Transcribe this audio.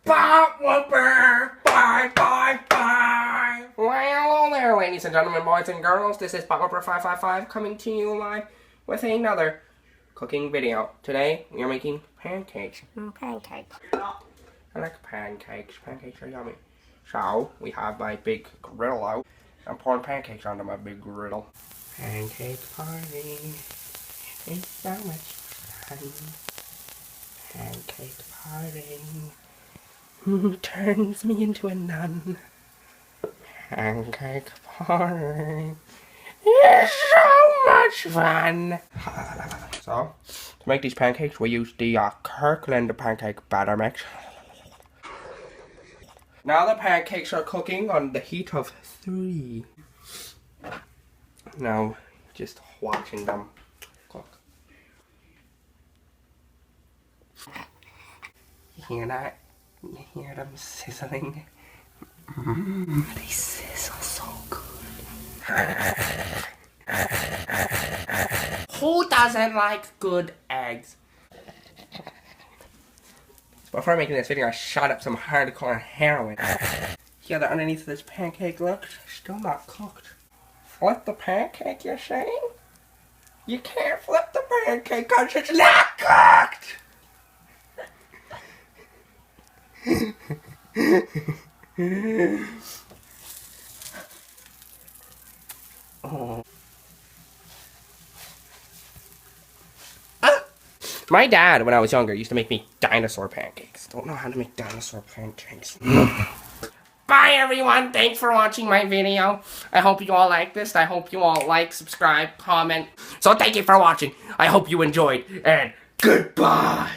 Buttwooper555. Well, hello there, ladies and gentlemen, boys and girls. This is Buttwooper555 coming to you live with another cooking video. Today, we are making pancakes. Pancakes. I like pancakes. Pancakes are yummy. So, we have my big griddle out. I'm pouring pancakes onto my big griddle. Pancake party. It's so much fun. Pancake party. Who turns me into a nun? Pancake party. It's so much fun. So, to make these pancakes, we use the Kirkland pancake batter mix. Now the pancakes are cooking on the heat of 3. Now, just watching them cook. You hear that? You hear them sizzling? They sizzle so good. Who doesn't like good eggs? Before making this video, I shot up some hardcore heroin. Yeah, the underneath of this pancake looks still not cooked. Flip the pancake, you're saying? You can't flip the pancake because it's not cooked! Oh. My dad, when I was younger, used to make me dinosaur pancakes. Don't know how to make dinosaur pancakes. Bye everyone, thanks for watching my video. I hope you all like this. I hope you all like, subscribe, comment. So thank you for watching. I hope you enjoyed, and goodbye.